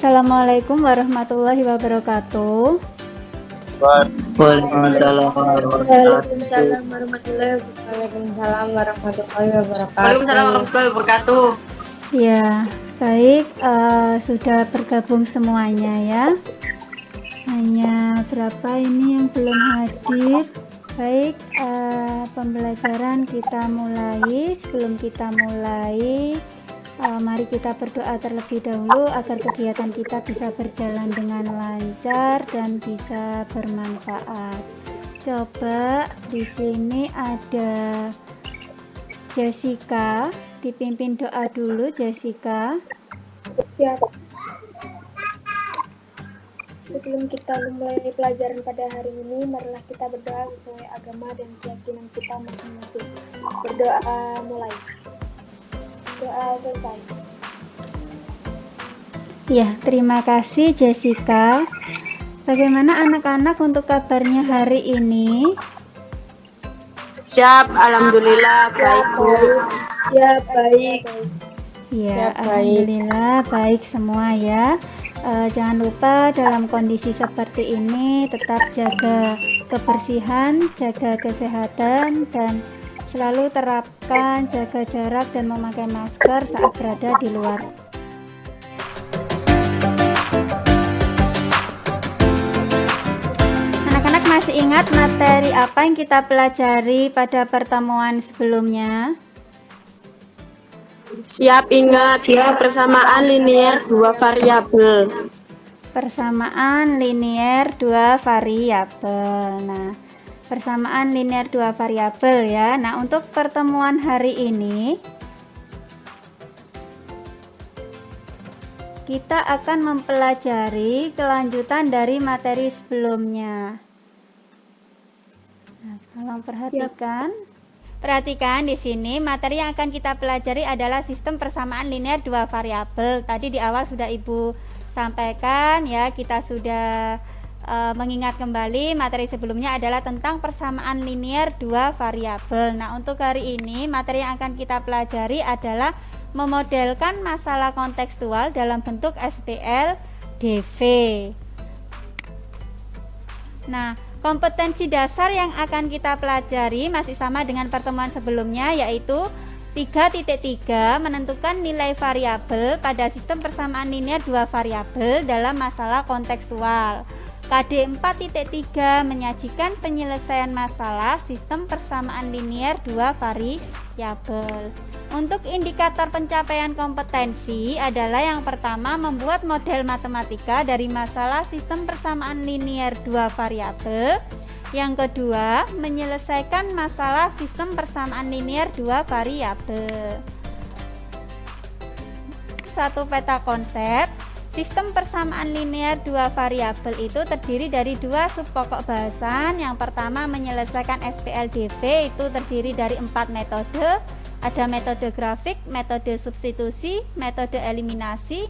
Assalamualaikum warahmatullahi wabarakatuh. Waalaikumsalam warahmatullahi wabarakatuh. Waalaikumsalam warahmatullahi wabarakatuh. Ya, baik, sudah bergabung semuanya ya. Hanya berapa ini yang belum hadir. Baik, pembelajaran kita mulai. Sebelum kita mulai, mari kita berdoa terlebih dahulu agar kegiatan kita bisa berjalan dengan lancar dan bisa bermanfaat. Coba di sini ada Jessica, dipimpin doa dulu Jessica. Siap. Sebelum kita memulai pelajaran pada hari ini, marilah kita berdoa sesuai agama dan keyakinan kita masing-masing. Berdoa mulai. Doa selesai. Ya, terima kasih Jessica. Bagaimana anak-anak untuk kabarnya hari ini? Siap, alhamdulillah baik Bu. Siap, baik. Ya, Siap, baik. alhamdulillah baik semua ya. Jangan lupa dalam kondisi seperti ini tetap jaga kebersihan, jaga kesehatan, dan selalu terapkan jaga jarak dan memakai masker saat berada di luar. Anak-anak masih ingat materi apa yang kita pelajari pada pertemuan sebelumnya? Siap, ingat ya, persamaan linier dua variabel. Persamaan linier dua variabel. Nah, persamaan linier dua variabel ya. Nah, untuk pertemuan hari ini kita akan mempelajari kelanjutan dari materi sebelumnya. Nah, tolong perhatikan. Perhatikan di sini materi yang akan kita pelajari adalah sistem persamaan linier dua variabel. Tadi di awal sudah Ibu sampaikan ya, kita sudah mengingat kembali materi sebelumnya adalah tentang persamaan linier dua variabel. Nah, untuk hari ini materi yang akan kita pelajari adalah memodelkan masalah kontekstual dalam bentuk SPL DV. Nah, kompetensi dasar yang akan kita pelajari masih sama dengan pertemuan sebelumnya, yaitu 3.3 menentukan nilai variabel pada sistem persamaan linier dua variabel dalam masalah kontekstual. KD 4.3 menyajikan penyelesaian masalah sistem persamaan linier dua variabel. Untuk indikator pencapaian kompetensi adalah yang pertama membuat model matematika dari masalah sistem persamaan linier dua variabel. Yang kedua, menyelesaikan masalah sistem persamaan linier dua variabel. Satu peta konsep. Sistem persamaan linier dua variabel itu terdiri dari dua subpokok bahasan. Yang pertama menyelesaikan SPLDV, itu terdiri dari 4 metode. Ada metode grafik, metode substitusi, metode eliminasi,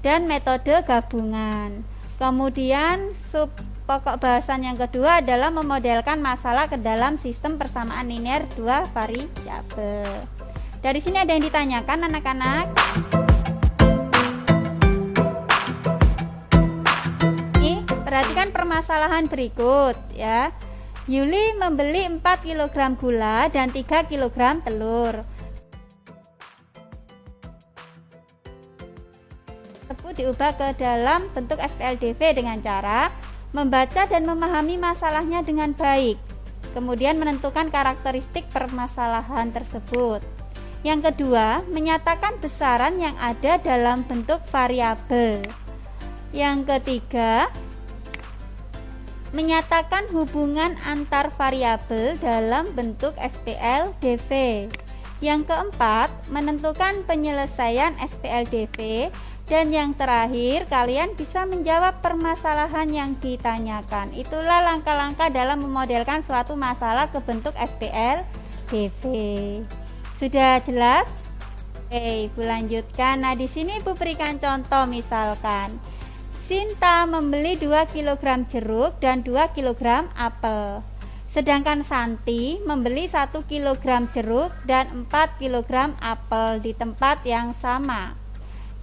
dan metode gabungan. Kemudian subpokok bahasan yang kedua adalah memodelkan masalah ke dalam sistem persamaan linier dua variabel. Dari sini ada yang ditanyakan anak-anak? Perhatikan permasalahan berikut ya. Yuli membeli 4 kg gula dan 3 kg telur. Tersebut diubah ke dalam bentuk SPLDV dengan cara membaca dan memahami masalahnya dengan baik. Kemudian menentukan karakteristik permasalahan tersebut. Yang kedua, menyatakan besaran yang ada dalam bentuk variabel. Yang ketiga, menyatakan hubungan antar variabel dalam bentuk SPLDV. Yang keempat, menentukan penyelesaian SPLDV. Dan yang terakhir, kalian bisa menjawab permasalahan yang ditanyakan. Itulah langkah-langkah dalam memodelkan suatu masalah ke bentuk SPLDV. Sudah jelas? Oke, Ibu lanjutkan. Nah, di sini Ibu berikan contoh, misalkan Sinta membeli 2 kg jeruk dan 2 kg apel. Sedangkan Santi membeli 1 kg jeruk dan 4 kg apel di tempat yang sama.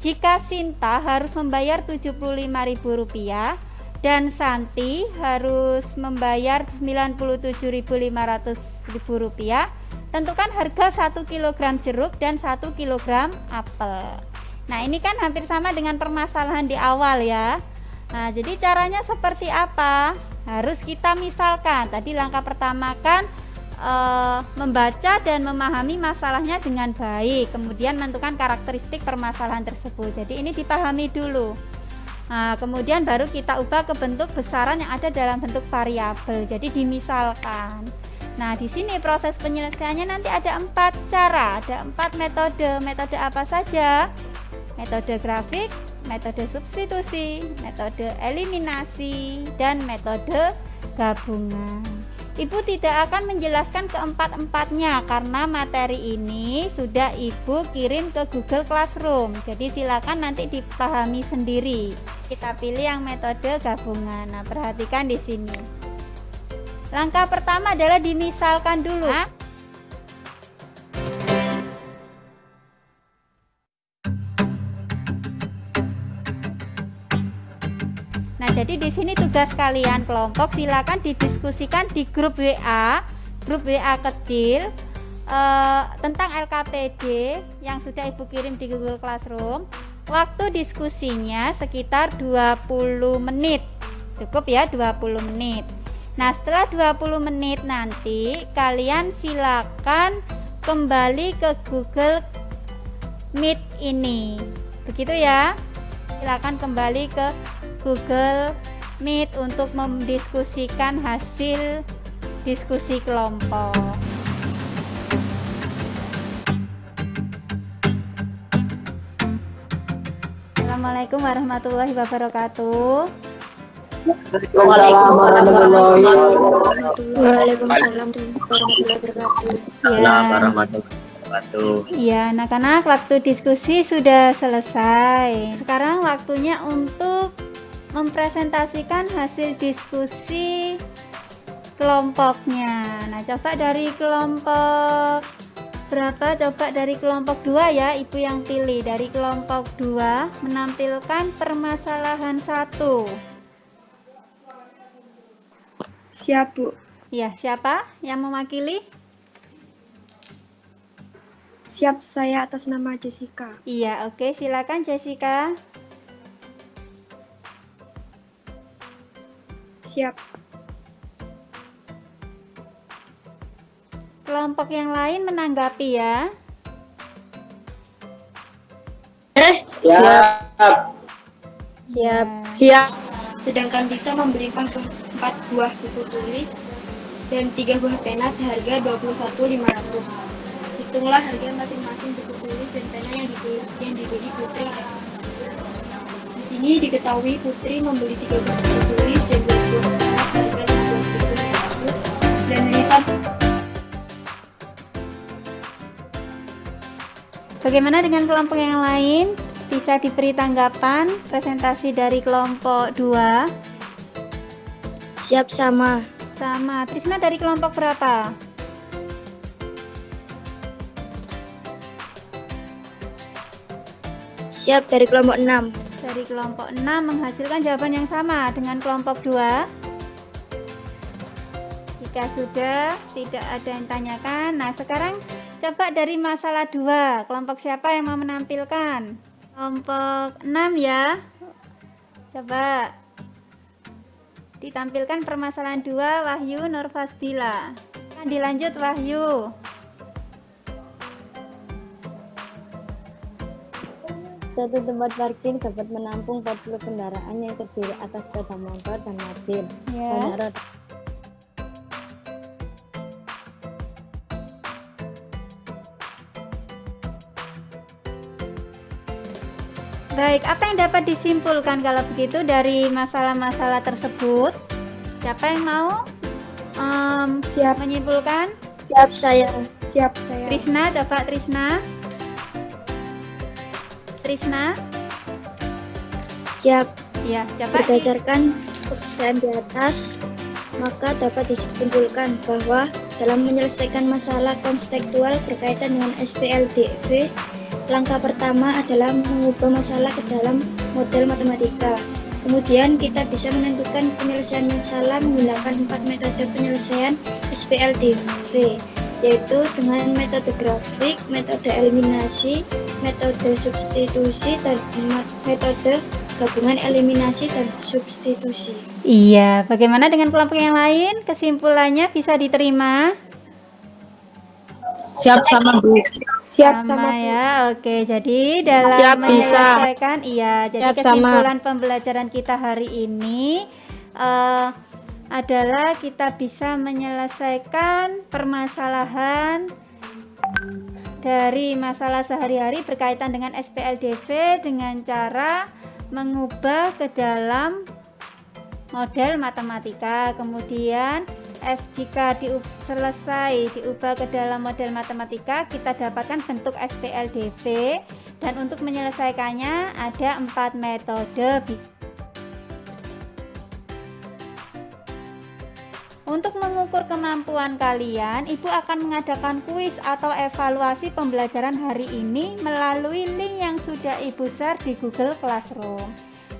Jika Sinta harus membayar Rp75.000 dan Santi harus membayar Rp97.500, tentukan harga 1 kg jeruk dan 1 kg apel. Nah, ini kan hampir sama dengan permasalahan di awal ya. Nah, jadi caranya seperti apa? Harus kita misalkan. Tadi langkah pertama kan membaca dan memahami masalahnya dengan baik, kemudian menentukan karakteristik permasalahan tersebut. Jadi ini dipahami dulu. Nah, kemudian baru kita ubah ke bentuk besaran yang ada dalam bentuk variabel. Jadi dimisalkan. Nah, di sini proses penyelesaiannya nanti ada 4 cara, ada 4 metode. Metode apa saja? Metode grafik, metode substitusi, metode eliminasi, dan metode gabungan. Ibu tidak akan menjelaskan keempat-empatnya karena materi ini sudah Ibu kirim ke Google Classroom. Jadi silakan nanti dipahami sendiri. Kita pilih yang metode gabungan. Nah, perhatikan di sini. Langkah pertama adalah dimisalkan dulu. Nah, jadi di sini tugas kalian kelompok silakan didiskusikan di grup WA kecil tentang LKPD yang sudah Ibu kirim di Google Classroom. Waktu diskusinya sekitar 20 menit. Cukup ya, 20 menit. Nah, setelah 20 menit nanti kalian silakan kembali ke Google Meet ini. Begitu ya. Silakan kembali ke Google Meet untuk mendiskusikan hasil diskusi kelompok. Assalamualaikum warahmatullahi wabarakatuh. Waalaikumsalam warahmatullahi wabarakatuh. Ya, anak-anak, waktu diskusi sudah selesai. Sekarang waktunya untuk mempresentasikan hasil diskusi kelompoknya. Nah, coba dari kelompok berapa? Coba dari kelompok 2 ya, Ibu yang pilih. Dari kelompok 2 menampilkan permasalahan 1. Siap, Bu. Ya, siapa yang mewakili? Siap, saya atas nama Jessica. Iya, oke, silakan Jessica. Siap. Kelompok yang lain menanggapi ya. Siap. Siap. Siap. Sedangkan bisa memberikan 4 buah buku tulis dan 3 buah pena seharga Rp21.500. Hitunglah harga masing-masing buku tulis dan pena yang dibeli Putri. Di sini diketahui Putri membeli 3 buah buku tulis dan 2 buah pena seharga Rp21.500 dan melipat. Bagaimana dengan kelompok yang lain? Bisa diberi tanggapan presentasi dari kelompok 2? Siap sama. Sama. Trisna dari kelompok berapa? Siap dari kelompok 6. Dari kelompok 6 menghasilkan jawaban yang sama dengan kelompok 2. Jika sudah, tidak ada yang tanyakan. Nah, sekarang coba dari masalah 2. Kelompok siapa yang mau menampilkan? Kelompok 6 ya. Coba ditampilkan permasalahan 2, Wahyu Nurfasbila. Nah, dilanjut Wahyu. Satu tempat parkir dapat menampung 40 kendaraan yang terdiri atas sepeda motor dan mobil. Ya. Banyak roda. Baik, apa yang dapat disimpulkan kalau begitu dari masalah-masalah tersebut? Siapa yang mau Siap. menyimpulkan? Siap saya. Siap, saya. Trisna, coba Trisna. Trisna, Siap. ya coba. Berdasarkan perbedaan di atas, maka dapat disimpulkan bahwa dalam menyelesaikan masalah konstekstual berkaitan dengan SPLDV, Langkah pertama adalah mengubah masalah ke dalam model matematika. Kemudian kita bisa menentukan penyelesaian masalah menggunakan 4 metode penyelesaian SPLDV, yaitu dengan metode grafik, metode eliminasi, metode substitusi, dan metode gabungan eliminasi dan substitusi. Iya, bagaimana dengan kelompok yang lain? Kesimpulannya bisa diterima? Siap sama Bu. Siap Sama sama Bu. ya. Oke, jadi dalam Siap, menyelesaikan jadi Siap, sama. kesimpulan pembelajaran kita hari ini adalah kita bisa menyelesaikan permasalahan dari masalah sehari-hari berkaitan dengan SPLDV dengan cara mengubah ke dalam model matematika. Kemudian jika selesai diubah ke dalam model matematika, kita dapatkan bentuk SPLDV, dan untuk menyelesaikannya ada 4 metode. Untuk mengukur kemampuan kalian, Ibu akan mengadakan kuis atau evaluasi pembelajaran hari ini melalui link yang sudah Ibu share di Google Classroom.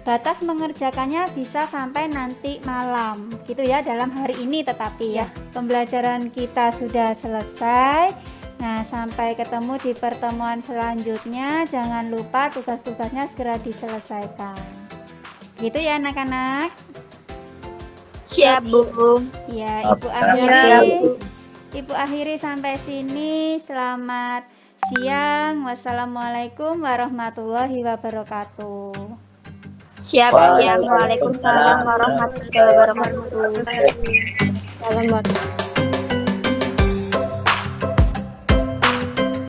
Batas mengerjakannya bisa sampai nanti malam, gitu ya, dalam hari ini. Tetapi ya, pembelajaran kita sudah selesai. Nah, sampai ketemu di pertemuan selanjutnya. Jangan lupa tugas-tugasnya segera diselesaikan. Gitu ya anak-anak. Siap Bu. Ya, Ibu akhiri sampai sini. Selamat siang. Wassalamualaikum warahmatullahi wabarakatuh. Siap. Waalaikumsalam warahmatullahi wabarakatuh. Selamat.